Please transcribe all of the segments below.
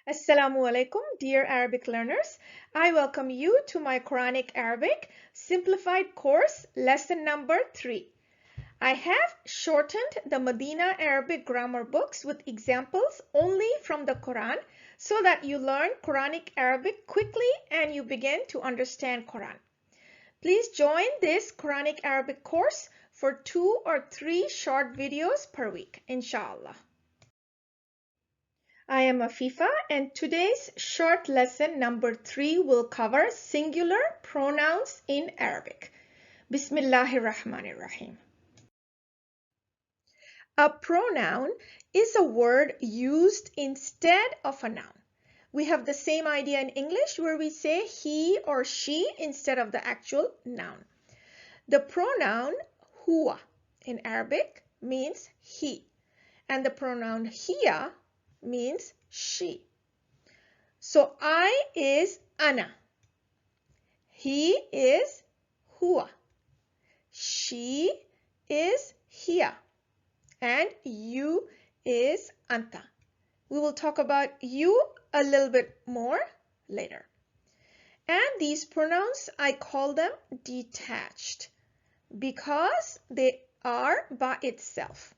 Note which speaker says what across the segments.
Speaker 1: Assalamu alaikum, dear Arabic learners. I welcome you to my Quranic Arabic Simplified course, lesson number 3. I have shortened the Madinah Arabic Grammar books with examples only from the Quran so that you learn Quranic Arabic quickly and you begin to understand Quran. Please join this Quranic Arabic course for 2 or 3 short videos per week, InshaAllah. I am Afifa and today's short lesson number 3 will cover singular pronouns in Arabic. Bismillahir Rahmanir Rahim. A pronoun is a word used instead of a noun. We have the same idea in English where we say he or she instead of the actual noun. The pronoun huwa in Arabic means he, and the pronoun hiya means she. So I is ana, he is huwa, she is hiya, and you is anta. We will talk about you a little bit more later. And these pronouns, I call them detached because they are by itself.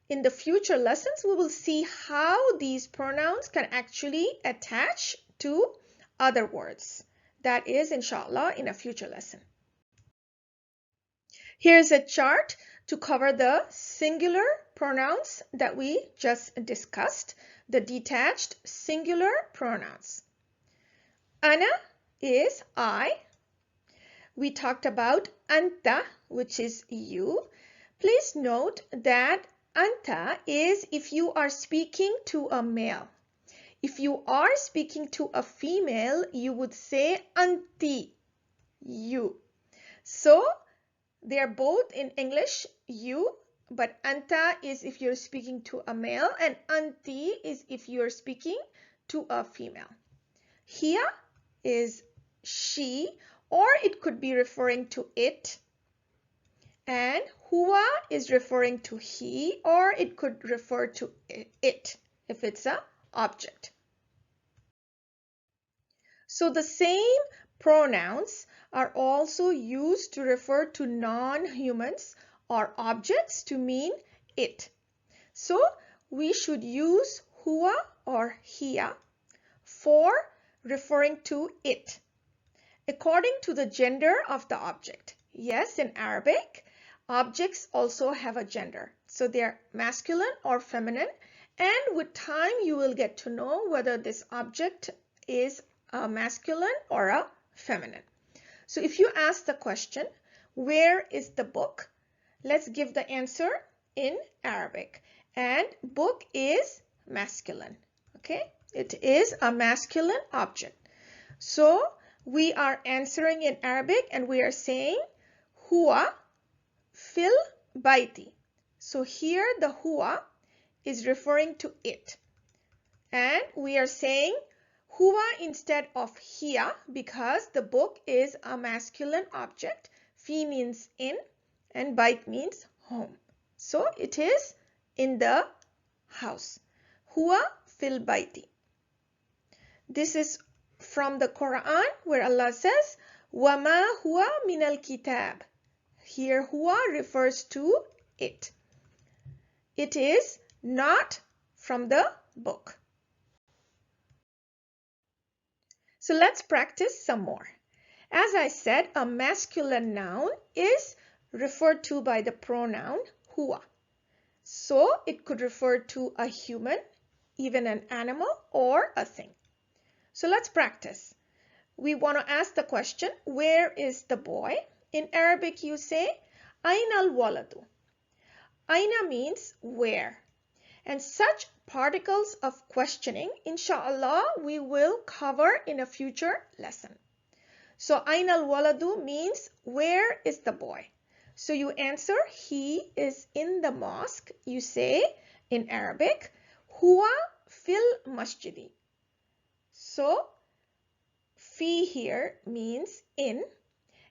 Speaker 1: In the future lessons, we will see how these pronouns can actually attach to other words. That is, inshallah, in a future lesson. Here's a chart to cover the singular pronouns that we just discussed, the detached singular pronouns. Ana is I. We talked about anta, which is you. Please note that anta is if you are speaking to a male. If you are speaking to a female, you would say anti, you. So they are both in English, you, but anta is if you're speaking to a male and anti is if you're speaking to a female. Hiya is she, or it could be referring to it. And huwa is referring to he, or it could refer to it if it's an object. So the same pronouns are also used to refer to non-humans or objects to mean it. So we should use huwa or hiya for referring to it according to the gender of the object. Yes, in Arabic, objects also have a gender. So they're masculine or feminine. And with time, you will get to know whether this object is a masculine or a feminine. So if you ask the question, where is the book? Let's give the answer in Arabic. And book is masculine. Okay, it is a masculine object. So we are answering in Arabic and we are saying huwa fil baiti. So here the huwa is referring to it. And we are saying huwa instead of hiya because the book is a masculine object. Fi means in and bait means home. So it is in the house. Huwa fil baiti. This is from the Quran where Allah says, وَمَا هُوَ مِنَ الْكِتَابِ. Here huwa refers to it. It is not from the book. So let's practice some more. As I said, a masculine noun is referred to by the pronoun huwa. So it could refer to a human, even an animal, or a thing. So let's practice. We want to ask the question, where is the boy? In Arabic, you say, Aina al-waladu. Aina means where. And such particles of questioning, inshallah, we will cover in a future lesson. So, Aina al-waladu means, where is the boy? So you answer, he is in the mosque. You say, in Arabic, huwa fil masjidi. So, fi here means in,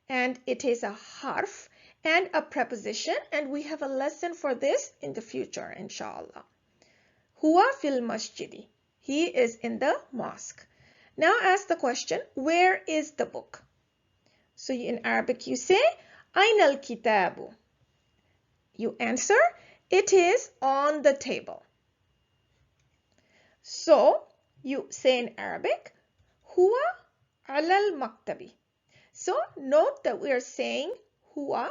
Speaker 1: and it is a harf and a preposition, and we have a lesson for this in the future, inshallah. Huwa fil masjidi. He is in the mosque. Now ask the question, where is the book? So in Arabic you say, Aina al-kitabu? You answer, it is on the table. So you say in Arabic, Huwa alal maktabi. So note that we are saying huwa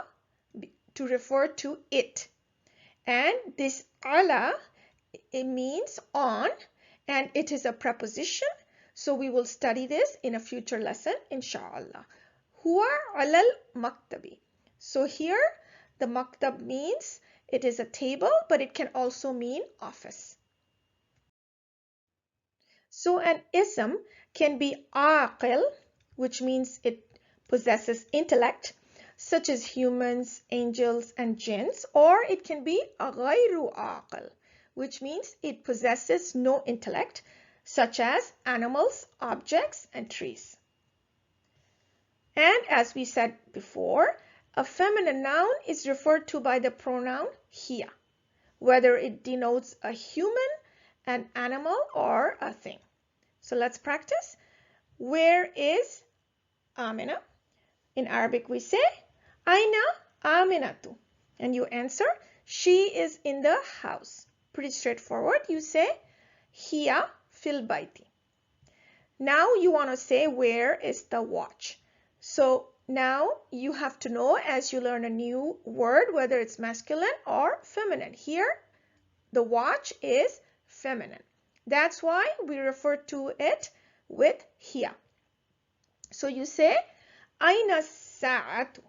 Speaker 1: to refer to it. And this ala, it means on, and it is a preposition. So we will study this in a future lesson, InshaAllah. Huwa alal maktabi. So here the maktab means it is a table, but it can also mean office. So an ism can be aqil, which means it possesses intellect, such as humans, angels, and jinns, or it can be ghayru aqil, which means it possesses no intellect, such as animals, objects, and trees. And as we said before, a feminine noun is referred to by the pronoun hiya, whether it denotes a human, an animal, or a thing. So let's practice. Where is Amina? In Arabic we say, Aina Aminatu. And you answer, she is in the house. Pretty straightforward. You say, hiya fil baiti. Now you want to say, where is the watch? So now you have to know as you learn a new word, whether it's masculine or feminine. Here, the watch is feminine. That's why we refer to it with hiya. So you say, Aina sa'atu.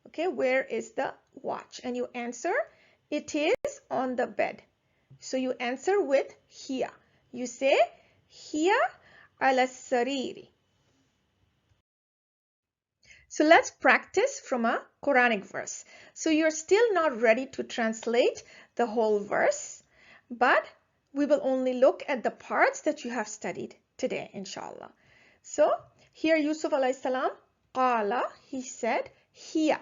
Speaker 1: Okay, where is the watch? And you answer, it is on the bed. So you answer with hiya. You say, hiya ala sariri. So let's practice from a Quranic verse. So you're still not ready to translate the whole verse, but we will only look at the parts that you have studied today, inshallah. So here Yusuf alayhi salam, qala, he said, hiya.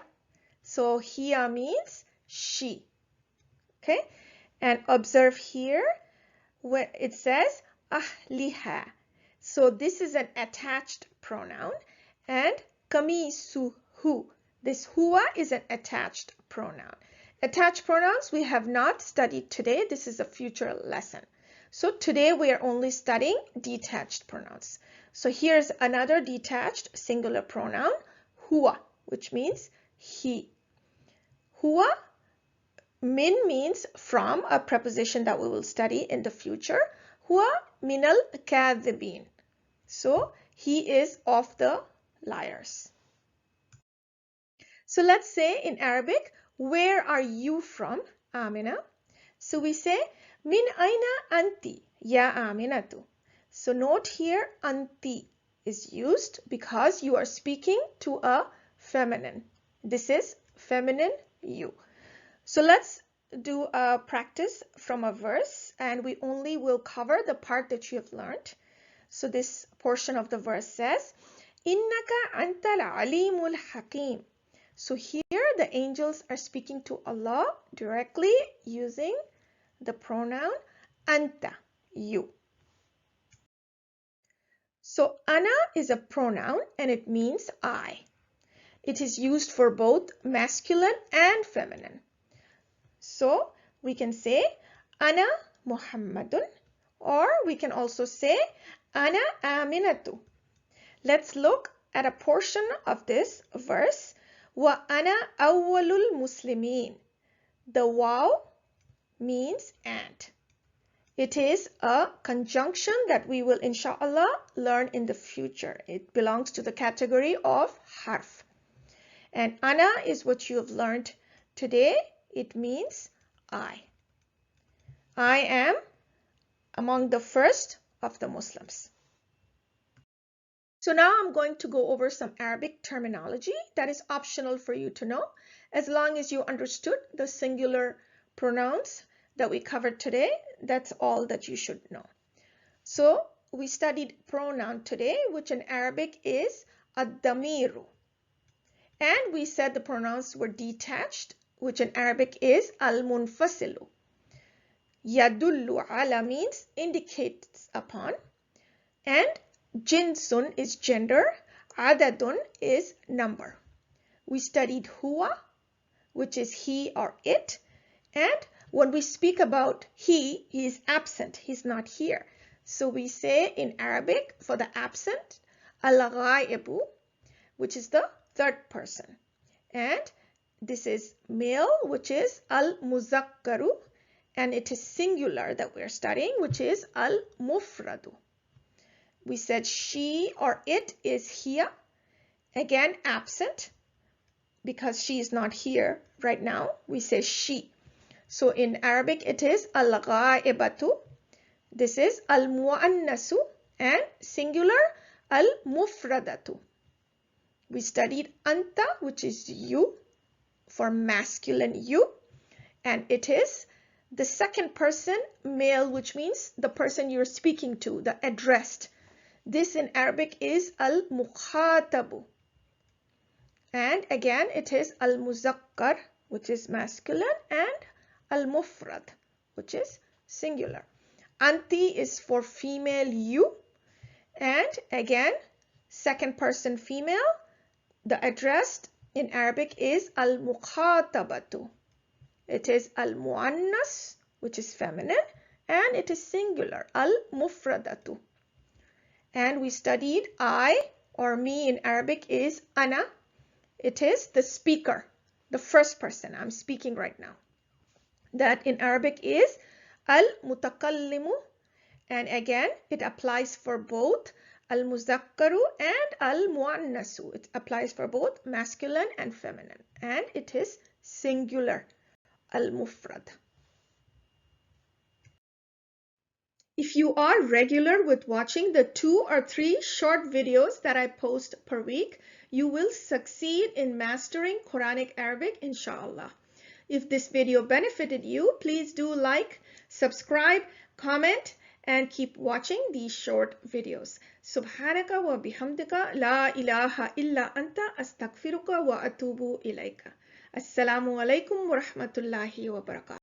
Speaker 1: So hiya means she. Okay, and observe here where it says ahliha. So this is an attached pronoun, and kamisuhu. This huwa is an attached pronoun. Attached pronouns we have not studied today. This is a future lesson. So today we are only studying detached pronouns. So here's another detached singular pronoun, huwa, which means he. Huwa, min means from, a preposition that we will study in the future. Huwa minal kadhibin. So he is of the liars. So let's say in Arabic, where are you from, Amina? So we say, min aina anti, ya Aminatu. So note here, anti is used because you are speaking to a feminine. This is feminine you. So let's do a practice from a verse, and we only will cover the part that you have learned. So this portion of the verse says, Innaka antal alimul hakim. So here the angels are speaking to Allah directly using the pronoun anta, you. So ana is a pronoun and it means I. It is used for both masculine and feminine. So we can say ana Muhammadun, or we can also say ana Aminatu. Let's look at a portion of this verse. Wa ana awwalul muslimin. The waw means and. It is a conjunction that we will inshallah learn in the future. It belongs to the category of harf. And ana is what you have learned today. It means I. I am among the first of the Muslims. So now I'm going to go over some Arabic terminology that is optional for you to know, as long as you understood the singular pronouns that we covered today. That's all that you should know. So we studied pronoun today, which in Arabic is ad-damiru. And we said the pronouns were detached, which in Arabic is al-munfasilu. Yadullu ala means indicates upon. And jinsun is gender. Adadun is number. We studied huwa, which is he or it. And when we speak about he is absent. He's not here. So we say in Arabic for the absent, al-ghaibu, which is the third person. And this is male, which is al-muzakkaru. And it is singular that we're studying, which is al-mufradu. We said she or it is here. Again, absent, because she is not here right now. We say she. So in Arabic, it is al-ghaibatu. This is al-mu'annasu, and singular al-mufradatu. We studied anta, which is you, for masculine you, and it is the second person male, which means the person you're speaking to, the addressed. This in Arabic is al-mukhatabu. And again, it is al-muzakkar, which is masculine, and al-mufrad, which is singular. Anti is for female you, and again, second person female. The addressed in Arabic is al-mukhatabatu. It is al-muannas, which is feminine, and it is singular, al-mufradatu. And we studied I or me in Arabic is ana. It is the speaker, the first person. I'm speaking right now. That in Arabic is al-mutakallimu, and again it applies for both al-muzakkaru and al-muannasu. It applies for both masculine and feminine, and it is singular, al-mufrad. If you are regular with watching the 2 or 3 short videos that I post per week, you will succeed in mastering Quranic Arabic, inshallah. If this video benefited you, please do like, subscribe, comment, and keep watching these short videos. Subhanaka wa bihamdika la ilaha illa anta astaghfiruka wa atubu ilayka. Assalamu alaikum wa rahmatullahi wa barakatuh.